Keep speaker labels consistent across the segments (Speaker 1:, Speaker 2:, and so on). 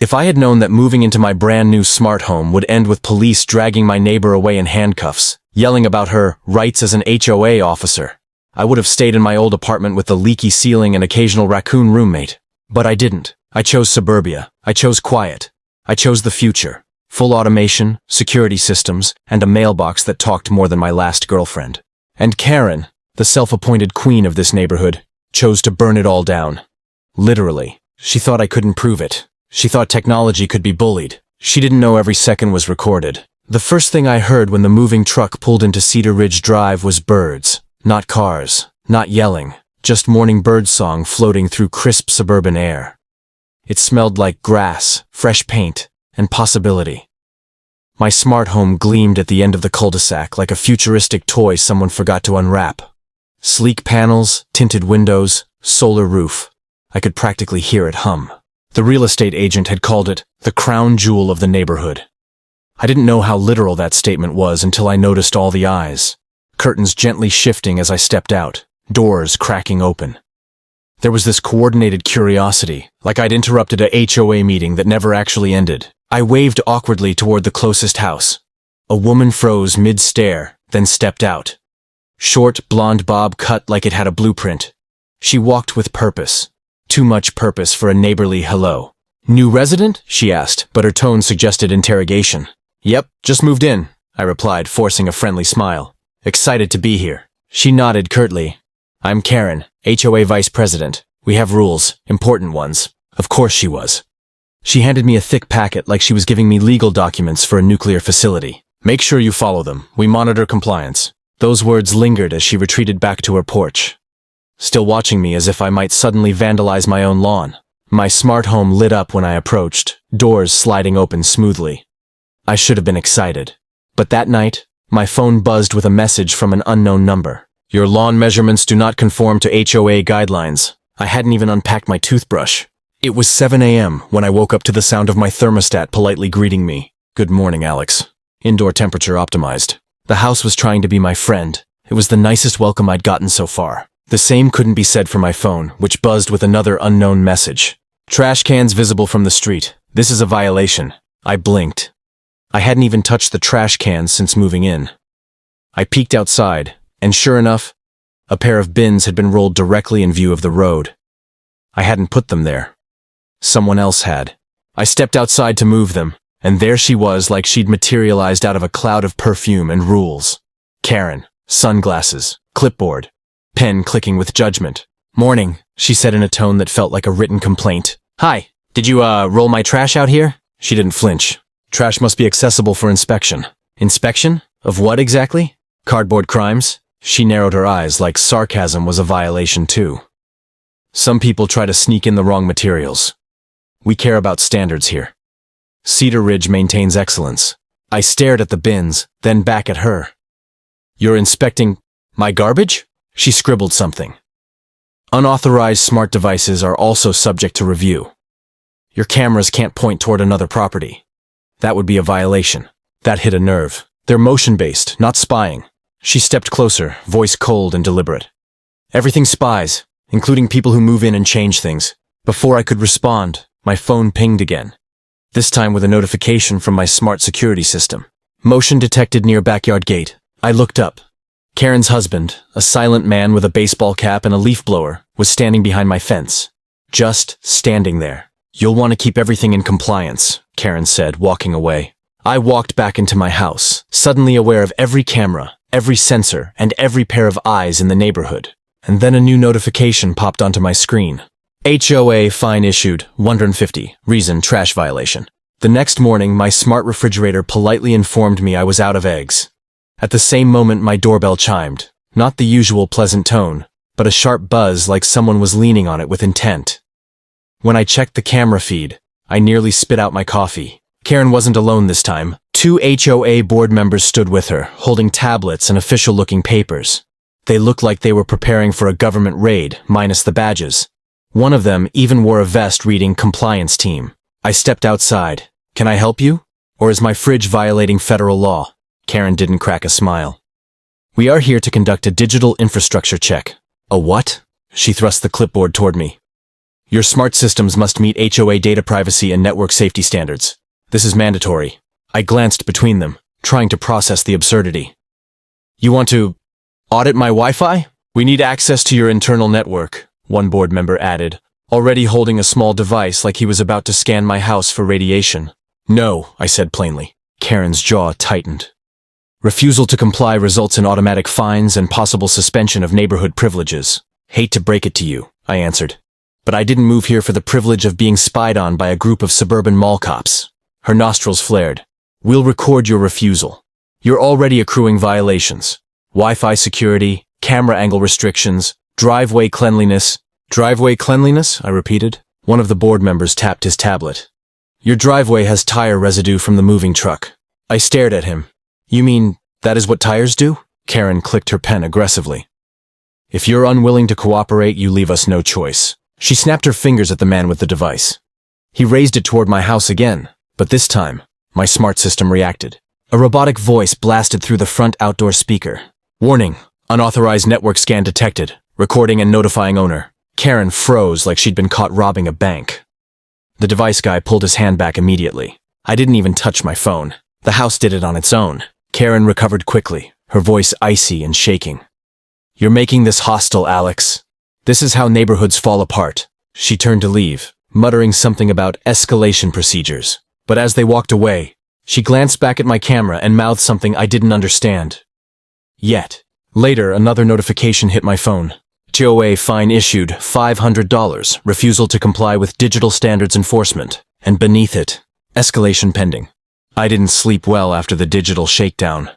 Speaker 1: If I had known that moving into my brand new smart home would end with police dragging my neighbor away in handcuffs, yelling about her rights as an HOA officer, I would have stayed in my old apartment with the leaky ceiling and occasional raccoon roommate. But I didn't. I chose suburbia. I chose quiet. I chose the future. Full automation, security systems, and a mailbox that talked more than my last girlfriend. And Karen, the self-appointed queen of this neighborhood, chose to burn it all down. Literally. She thought I couldn't prove it. She thought technology could be bullied. She didn't know every second was recorded. The first thing I heard when the moving truck pulled into Cedar Ridge Drive was birds. Not cars. Not yelling. Just morning bird song floating through crisp suburban air. It smelled like grass, fresh paint, and possibility. My smart home gleamed at the end of the cul-de-sac like a futuristic toy someone forgot to unwrap. Sleek panels, tinted windows, solar roof. I could practically hear it hum. The real estate agent had called it the crown jewel of the neighborhood. I didn't know how literal that statement was until I noticed all the eyes. Curtains gently shifting as I stepped out, doors cracking open. There was this coordinated curiosity, like I'd interrupted a HOA meeting that never actually ended. I waved awkwardly toward the closest house. A woman froze mid-stare, then stepped out. Short, blonde bob cut like it had a blueprint. She walked with purpose. Too much purpose for a neighborly hello. "New resident?" she asked, but her tone suggested interrogation. "Yep, just moved in," I replied, forcing a friendly smile. "Excited to be here." She nodded curtly. "I'm Karen, HOA vice president. We have rules, important ones." Of course she was. She handed me a thick packet like she was giving me legal documents for a nuclear facility. "Make sure you follow them. We monitor compliance." Those words lingered as she retreated back to her porch, still watching me as if I might suddenly vandalize my own lawn. My smart home lit up when I approached, doors sliding open smoothly. I should have been excited. But that night, my phone buzzed with a message from an unknown number. "Your lawn measurements do not conform to HOA guidelines." I hadn't even unpacked my toothbrush. It was 7 a.m. when I woke up to the sound of my thermostat politely greeting me. "Good morning, Alex." Indoor temperature optimized. The house was trying to be my friend. It was the nicest welcome I'd gotten so far. The same couldn't be said for my phone, which buzzed with another unknown message. "Trash cans visible from the street. This is a violation." I blinked. I hadn't even touched the trash cans since moving in. I peeked outside, and sure enough, a pair of bins had been rolled directly in view of the road. I hadn't put them there. Someone else had. I stepped outside to move them, and there she was like she'd materialized out of a cloud of perfume and rules. Karen, sunglasses, clipboard, pen clicking with judgment. "Morning," she said in a tone that felt like a written complaint. "Hi, did you, roll my trash out here?" She didn't flinch. "Trash must be accessible for inspection." "Inspection? Of what exactly?" "Cardboard crimes?" She narrowed her eyes like sarcasm was a violation too. "Some people try to sneak in the wrong materials. We care about standards here. Cedar Ridge maintains excellence." I stared at the bins, then back at her. "You're inspecting my garbage?" She scribbled something. "Unauthorized smart devices are also subject to review. Your cameras can't point toward another property. That would be a violation." That hit a nerve. "They're motion-based, not spying." She stepped closer, voice cold and deliberate. "Everything spies, including people who move in and change things." Before I could respond, my phone pinged again. This time with a notification from my smart security system. "Motion detected near backyard gate." I looked up. Karen's husband, a silent man with a baseball cap and a leaf blower, was standing behind my fence. Just standing there. "You'll want to keep everything in compliance," Karen said, walking away. I walked back into my house, suddenly aware of every camera, every sensor, and every pair of eyes in the neighborhood. And then a new notification popped onto my screen. "HOA fine issued, $150, reason trash violation." The next morning, my smart refrigerator politely informed me I was out of eggs. At the same moment, my doorbell chimed. Not the usual pleasant tone, but a sharp buzz like someone was leaning on it with intent. When I checked the camera feed, I nearly spit out my coffee. Karen wasn't alone this time. 2 HOA board members stood with her, holding tablets and official-looking papers. They looked like they were preparing for a government raid, minus the badges. One of them even wore a vest reading "Compliance Team." I stepped outside. "Can I help you? Or is my fridge violating federal law?" Karen didn't crack a smile. "We are here to conduct a digital infrastructure check." "A what?" She thrust the clipboard toward me. Your smart systems must meet HOA data privacy and network safety standards. This is mandatory. I glanced between them, trying to process the absurdity. You want to audit my Wi-Fi? We need access to your internal network, one board member added, already holding a small device like he was about to scan my house for radiation. No, I said plainly. Karen's jaw tightened. Refusal to comply results in automatic fines and possible suspension of neighborhood privileges. Hate to break it to you, I answered. But I didn't move here for the privilege of being spied on by a group of suburban mall cops. Her nostrils flared. We'll record your refusal. You're already accruing violations. Wi-Fi security, camera angle restrictions, driveway cleanliness. Driveway cleanliness? I repeated. One of the board members tapped his tablet. Your driveway has tire residue from the moving truck. I stared at him. You mean that is what tires do? Karen clicked her pen aggressively. If you're unwilling to cooperate, you leave us no choice. She snapped her fingers at the man with the device. He raised it toward my house again, but this time, my smart system reacted. A robotic voice blasted through the front outdoor speaker. Warning, unauthorized network scan detected, recording and notifying owner. Karen froze like she'd been caught robbing a bank. The device guy pulled his hand back immediately. I didn't even touch my phone. The house did it on its own. Karen recovered quickly, her voice icy and shaking. You're making this hostile, Alex. This is how neighborhoods fall apart. She turned to leave, muttering something about escalation procedures. But as they walked away, she glanced back at my camera and mouthed something I didn't understand. Yet. Later, another notification hit my phone. HOA fine issued, $500, refusal to comply with digital standards enforcement, and beneath it, escalation pending. I didn't sleep well after the digital shakedown.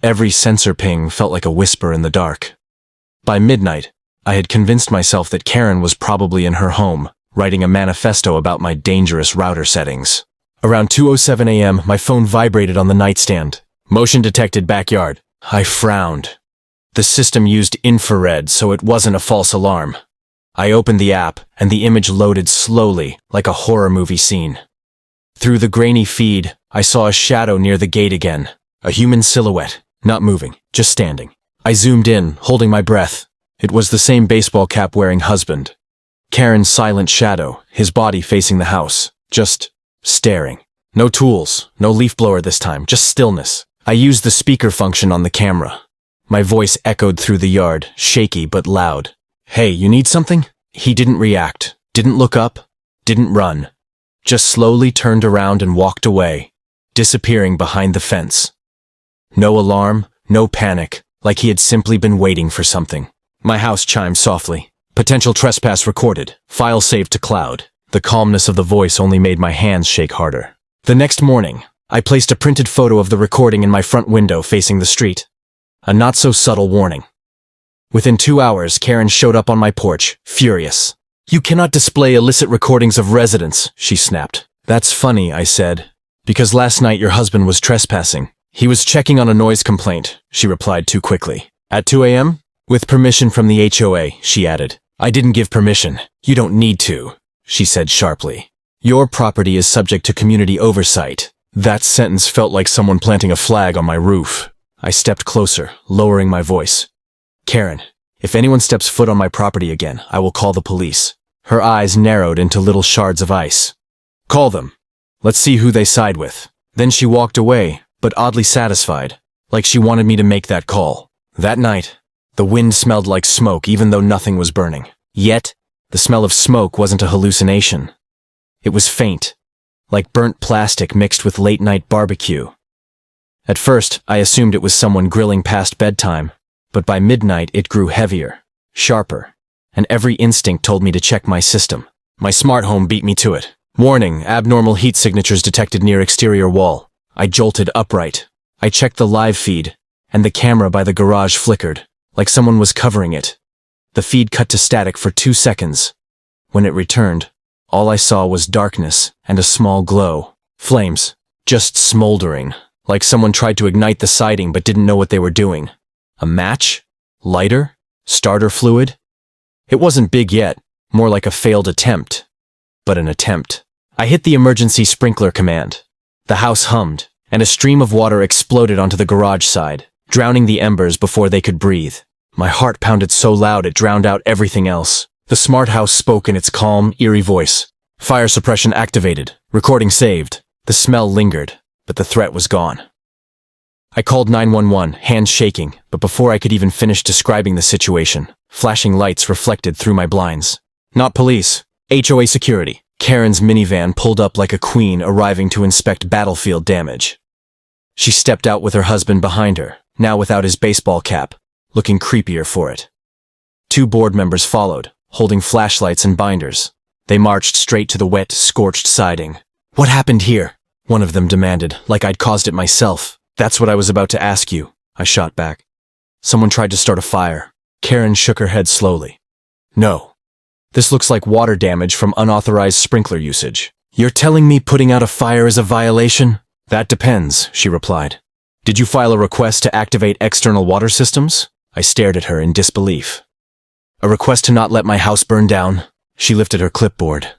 Speaker 1: Every sensor ping felt like a whisper in the dark. By midnight, I had convinced myself that Karen was probably in her home, writing a manifesto about my dangerous router settings. Around 2:07 a.m., my phone vibrated on the nightstand. Motion detected backyard. I frowned. The system used infrared, so it wasn't a false alarm. I opened the app, and the image loaded slowly, like a horror movie scene. Through the grainy feed, I saw a shadow near the gate again. A human silhouette, not moving, just standing. I zoomed in, holding my breath. It was the same baseball cap-wearing husband. Karen's silent shadow, his body facing the house, just staring. No tools, no leaf blower this time, just stillness. I used the speaker function on the camera. My voice echoed through the yard, shaky but loud. Hey, you need something? He didn't react, didn't look up, didn't run. Just slowly turned around and walked away, disappearing behind the fence. No alarm, no panic, like he had simply been waiting for something. My house chimed softly. Potential trespass recorded, file saved to cloud. The calmness of the voice only made my hands shake harder. The next morning, I placed a printed photo of the recording in my front window facing the street. A not-so-subtle warning. Within 2 hours, Karen showed up on my porch, furious. You cannot display illicit recordings of residents, she snapped. That's funny, I said. Because last night your husband was trespassing. He was checking on a noise complaint, she replied too quickly. At 2 a.m.? With permission from the HOA, she added. I didn't give permission. You don't need to, she said sharply. Your property is subject to community oversight. That sentence felt like someone planting a flag on my roof. I stepped closer, lowering my voice. Karen, if anyone steps foot on my property again, I will call the police. Her eyes narrowed into little shards of ice. Call them. Let's see who they side with. Then she walked away, but oddly satisfied, like she wanted me to make that call. That night, the wind smelled like smoke even though nothing was burning. Yet, the smell of smoke wasn't a hallucination. It was faint, like burnt plastic mixed with late-night barbecue. At first, I assumed it was someone grilling past bedtime, but by midnight it grew heavier, sharper, and every instinct told me to check my system. My smart home beat me to it. Warning, abnormal heat signatures detected near exterior wall. I jolted upright. I checked the live feed, and the camera by the garage flickered, like someone was covering it. The feed cut to static for 2 seconds. When it returned, all I saw was darkness and a small glow. Flames, just smoldering. Like someone tried to ignite the siding but didn't know what they were doing. A match? Lighter? Starter fluid? It wasn't big yet, more like a failed attempt. But an attempt. I hit the emergency sprinkler command. The house hummed, and a stream of water exploded onto the garage side, drowning the embers before they could breathe. My heart pounded so loud it drowned out everything else. The smart house spoke in its calm, eerie voice. Fire suppression activated. Recording saved. The smell lingered, but the threat was gone. I called 911, hands shaking, but before I could even finish describing the situation, flashing lights reflected through my blinds. Not police. HOA security. Karen's minivan pulled up like a queen arriving to inspect battlefield damage. She stepped out with her husband behind her, now without his baseball cap, looking creepier for it. 2 board members followed, holding flashlights and binders. They marched straight to the wet, scorched siding. "What happened here?" one of them demanded, like I'd caused it myself. "That's what I was about to ask you," I shot back. "Someone tried to start a fire." Karen shook her head slowly. "No. This looks like water damage from unauthorized sprinkler usage." "You're telling me putting out a fire is a violation?" "That depends," she replied. "Did you file a request to activate external water systems?" I stared at her in disbelief. "A request to not let my house burn down?" She lifted her clipboard.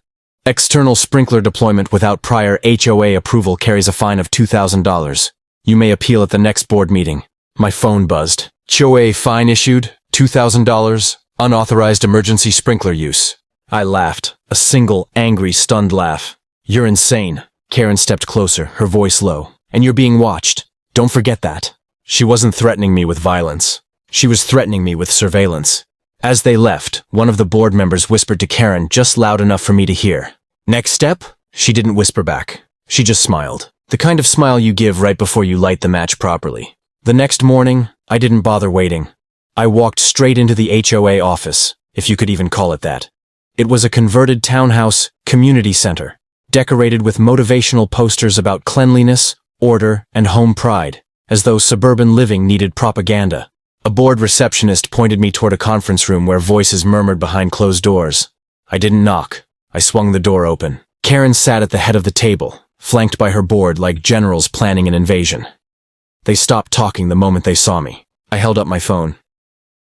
Speaker 1: "External sprinkler deployment without prior HOA approval carries a fine of $2,000. You may appeal at the next board meeting." My phone buzzed. "HOA fine issued, $2,000, unauthorized emergency sprinkler use." I laughed, a single, angry, stunned laugh. "You're insane." Karen stepped closer, her voice low. "And you're being watched. Don't forget that." She wasn't threatening me with violence. She was threatening me with surveillance. As they left, one of the board members whispered to Karen just loud enough for me to hear. "Next step?" She didn't whisper back. She just smiled. The kind of smile you give right before you light the match properly. The next morning, I didn't bother waiting. I walked straight into the HOA office, if you could even call it that. It was a converted townhouse community center, decorated with motivational posters about cleanliness, order, and home pride, as though suburban living needed propaganda. A board receptionist pointed me toward a conference room where voices murmured behind closed doors. I didn't knock. I swung the door open. Karen sat at the head of the table, flanked by her board like generals planning an invasion. They stopped talking the moment they saw me. I held up my phone.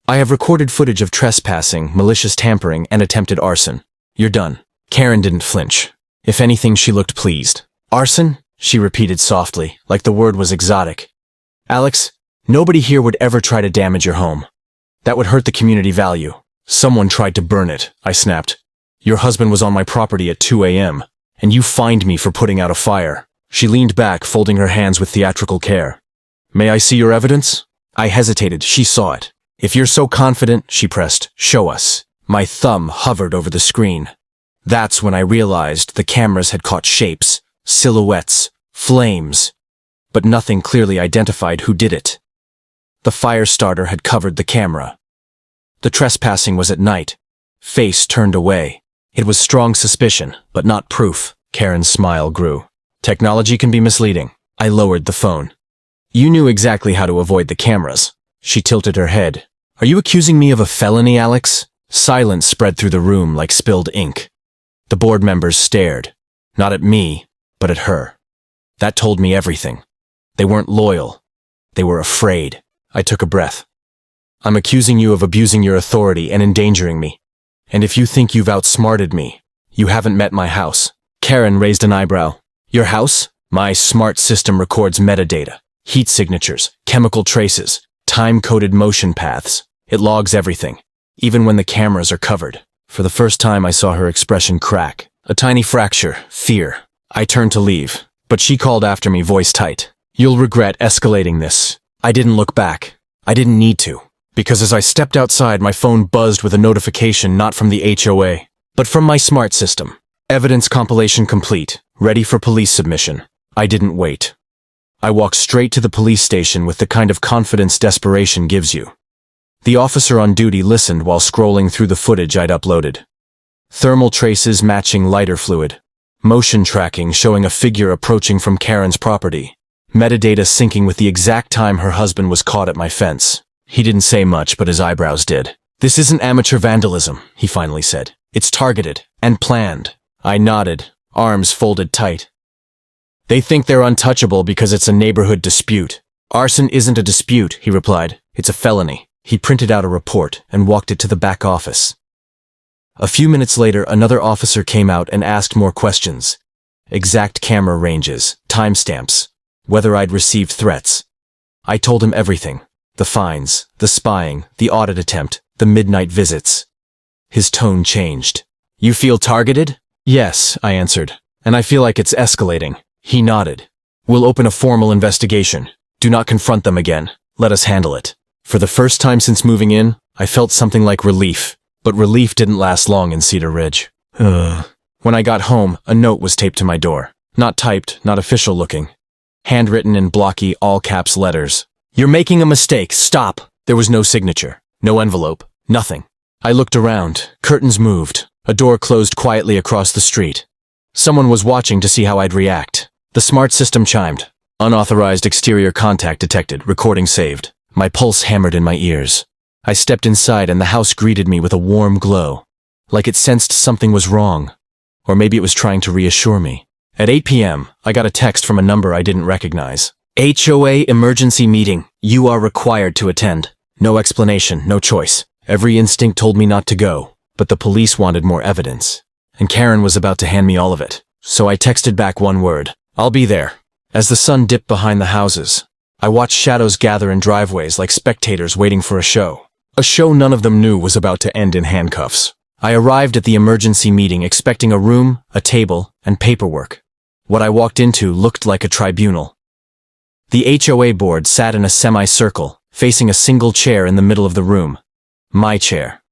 Speaker 1: "I have recorded footage of trespassing, malicious tampering, and attempted arson. You're done." Karen didn't flinch. If anything, she looked pleased. "Arson?" she repeated softly, like the word was exotic. "Alex, nobody here would ever try to damage your home. That would hurt the community value." "Someone tried to burn it," I snapped. "Your husband was on my property at 2 a.m., and you fined me for putting out a fire." She leaned back, folding her hands with theatrical care. "May I see your evidence?" I hesitated. She saw it. "If you're so confident," she pressed, "show us." My thumb hovered over the screen. That's when I realized the cameras had caught shapes, silhouettes, flames, but nothing clearly identified who did it. The fire starter had covered the camera. The trespassing was at night. Face turned away. It was strong suspicion, but not proof. Karen's smile grew. "Technology can be misleading." I lowered the phone. "You knew exactly how to avoid the cameras." She tilted her head. "Are you accusing me of a felony, Alex?" Silence spread through the room like spilled ink. The board members stared, not at me, but at her. That told me everything. They weren't loyal. They were afraid. I took a breath. "I'm accusing you of abusing your authority and endangering me. And if you think you've outsmarted me, you haven't met my house." Karen raised an eyebrow. "Your house? My smart system records metadata, heat signatures, chemical traces, time-coded motion paths. It logs everything, even when the cameras are covered." For the first time, I saw her expression crack. A tiny fracture, fear. I turned to leave, but she called after me, voice tight. "You'll regret escalating this." I didn't look back. I didn't need to, because as I stepped outside, my phone buzzed with a notification not from the HOA, but from my smart system. Evidence compilation complete, ready for police submission. I didn't wait. I walked straight to the police station with the kind of confidence desperation gives you. The officer on duty listened while scrolling through the footage I'd uploaded. Thermal traces matching lighter fluid. Motion tracking showing a figure approaching from Karen's property. Metadata syncing with the exact time her husband was caught at my fence. He didn't say much, but his eyebrows did. "This isn't amateur vandalism," he finally said. "It's targeted and planned." I nodded, arms folded tight. "They think they're untouchable because it's a neighborhood dispute." "Arson isn't a dispute," he replied. "It's a felony." He printed out a report and walked it to the back office. A few minutes later, another officer came out and asked more questions. Exact camera ranges, timestamps, whether I'd received threats. I told him everything. The fines, the spying, the audit attempt, the midnight visits. His tone changed. You feel targeted? Yes, I answered. And I feel like it's escalating. He nodded. We'll open a formal investigation. Do not confront them again. Let us handle it. For the first time since moving in, I felt something like relief. But relief didn't last long in Cedar Ridge. When I got home, a note was taped to my door. Not typed, not official looking. Handwritten in blocky, all-caps letters. You're making a mistake. Stop. There was no signature. No envelope. Nothing. I looked around. Curtains moved. A door closed quietly across the street. Someone was watching to see how I'd react. The smart system chimed. Unauthorized exterior contact detected. Recording saved. My pulse hammered in my ears. I stepped inside and the house greeted me with a warm glow. Like it sensed something was wrong. Or maybe it was trying to reassure me. At 8 p.m., I got a text from a number I didn't recognize. HOA emergency meeting. You are required to attend. No explanation, no choice. Every instinct told me not to go, but the police wanted more evidence. And Karen was about to hand me all of it. So I texted back one word. I'll be there. As the sun dipped behind the houses, I watched shadows gather in driveways like spectators waiting for a show. A show none of them knew was about to end in handcuffs. I arrived at the emergency meeting expecting a room, a table, and paperwork. What I walked into looked like a tribunal. The HOA board sat in a semicircle, facing a single chair in the middle of the room. My chair.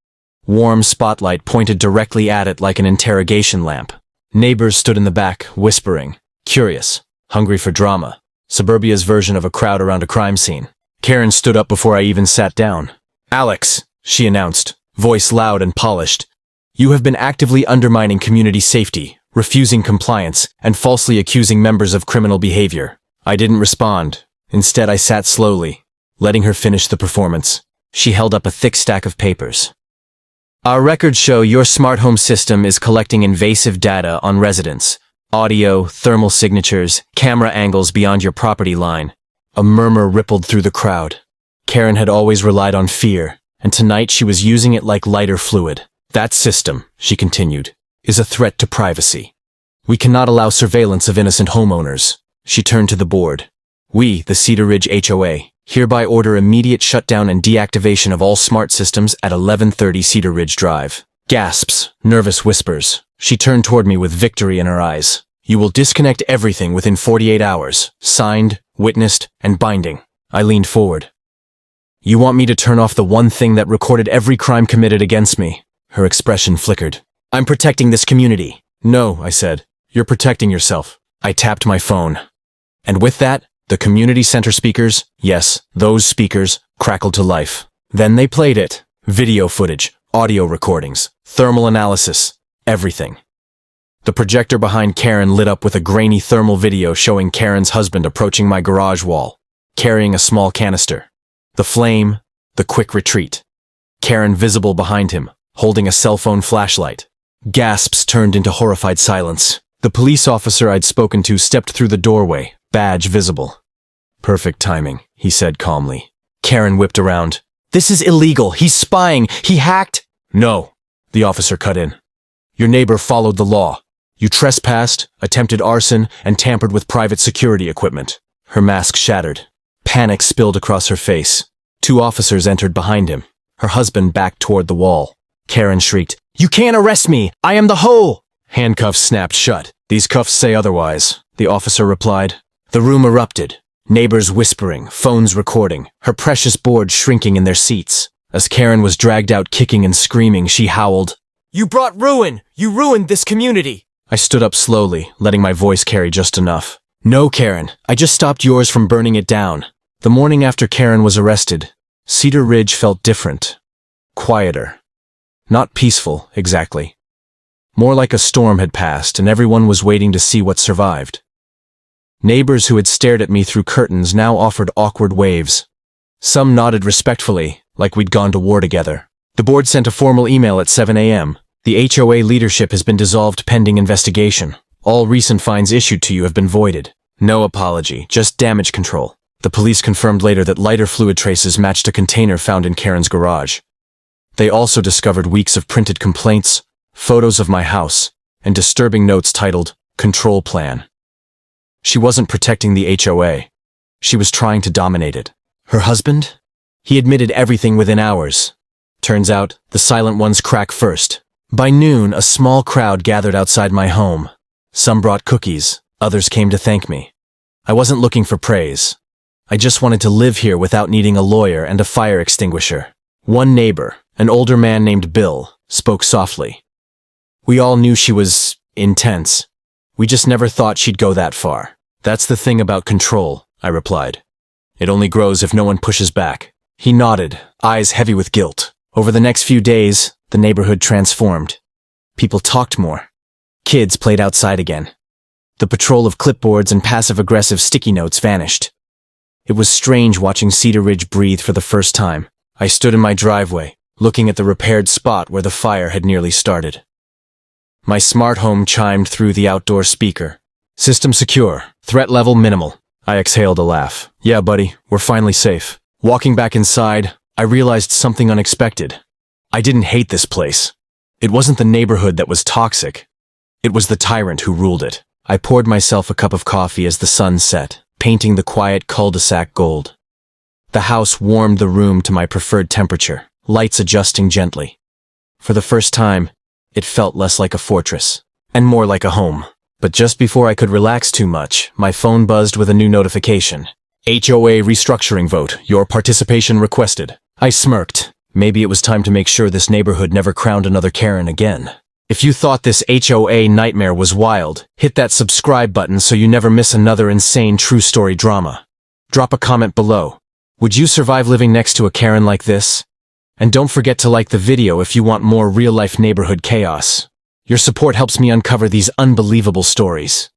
Speaker 1: Warm spotlight pointed directly at it like an interrogation lamp. Neighbors stood in the back, whispering, curious, hungry for drama. Suburbia's version of a crowd around a crime scene. Karen stood up before I even sat down. Alex, she announced, voice loud and polished. You have been actively undermining community safety, refusing compliance, and falsely accusing members of criminal behavior. I didn't respond. Instead, I sat slowly, letting her finish the performance. She held up a thick stack of papers. Our records show your smart home system is collecting invasive data on residents. Audio, thermal signatures, camera angles beyond your property line. A murmur rippled through the crowd. Karen had always relied on fear, and tonight she was using it like lighter fluid. That system, she continued, is a threat to privacy. We cannot allow surveillance of innocent homeowners. She turned to the board. We, the Cedar Ridge HOA, hereby order immediate shutdown and deactivation of all smart systems at 1130 Cedar Ridge Drive. Gasps, nervous whispers. She turned toward me with victory in her eyes. You will disconnect everything within 48 hours. Signed, witnessed, and binding. I leaned forward. You want me to turn off the one thing that recorded every crime committed against me? Her expression flickered. I'm protecting this community. No, I said. You're protecting yourself. I tapped my phone. And with that, the community center speakers, yes, those speakers, crackled to life. Then they played it. Video footage, audio recordings, thermal analysis, everything. The projector behind Karen lit up with a grainy thermal video showing Karen's husband approaching my garage wall, carrying a small canister. The flame, the quick retreat. Karen visible behind him, holding a cell phone flashlight. Gasps turned into horrified silence. The police officer I'd spoken to stepped through the doorway, badge visible. Perfect timing, he said calmly. Karen whipped around. This is illegal. He's spying. He hacked. No, the officer cut in. Your neighbor followed the law. You trespassed, attempted arson, and tampered with private security equipment. Her mask shattered. Panic spilled across her face. 2 officers entered behind him. Her husband backed toward the wall. Karen shrieked, You can't arrest me! I am the hoe! Handcuffs snapped shut. These cuffs say otherwise, the officer replied. The room erupted. Neighbors whispering, phones recording, her precious board shrinking in their seats. As Karen was dragged out kicking and screaming, she howled, You brought ruin! You ruined this community! I stood up slowly, letting my voice carry just enough. No, Karen, I just stopped yours from burning it down. The morning after Karen was arrested, Cedar Ridge felt different. Quieter. Not peaceful, exactly. More like a storm had passed and everyone was waiting to see what survived. Neighbors who had stared at me through curtains now offered awkward waves. Some nodded respectfully, like we'd gone to war together. The board sent a formal email at 7 a.m. The HOA leadership has been dissolved pending investigation. All recent fines issued to you have been voided. No apology, just damage control. The police confirmed later that lighter fluid traces matched a container found in Karen's garage. They also discovered weeks of printed complaints, photos of my house, and disturbing notes titled, Control Plan. She wasn't protecting the HOA. She was trying to dominate it. Her husband? He admitted everything within hours. Turns out, the silent ones crack first. By noon, a small crowd gathered outside my home. Some brought cookies, others came to thank me. I wasn't looking for praise. I just wanted to live here without needing a lawyer and a fire extinguisher. One neighbor, an older man named Bill, spoke softly. We all knew she was intense. We just never thought she'd go that far. That's the thing about control, I replied. It only grows if no one pushes back. He nodded, eyes heavy with guilt. Over the next few days, the neighborhood transformed. People talked more. Kids played outside again. The patrol of clipboards and passive-aggressive sticky notes vanished. It was strange watching Cedar Ridge breathe for the first time. I stood in my driveway, looking at the repaired spot where the fire had nearly started. My smart home chimed through the outdoor speaker. System secure. Threat level minimal. I exhaled a laugh. Yeah, buddy, we're finally safe. Walking back inside, I realized something unexpected. I didn't hate this place. It wasn't the neighborhood that was toxic. It was the tyrant who ruled it. I poured myself a cup of coffee as the sun set, painting the quiet cul-de-sac gold. The house warmed the room to my preferred temperature, lights adjusting gently. For the first time, it felt less like a fortress, and more like a home. But just before I could relax too much, my phone buzzed with a new notification. HOA restructuring vote. Your participation requested. I smirked. Maybe it was time to make sure this neighborhood never crowned another Karen again. If you thought this HOA nightmare was wild, hit that subscribe button so you never miss another insane true story drama. Drop a comment below. Would you survive living next to a Karen like this? And don't forget to like the video if you want more real-life neighborhood chaos. Your support helps me uncover these unbelievable stories.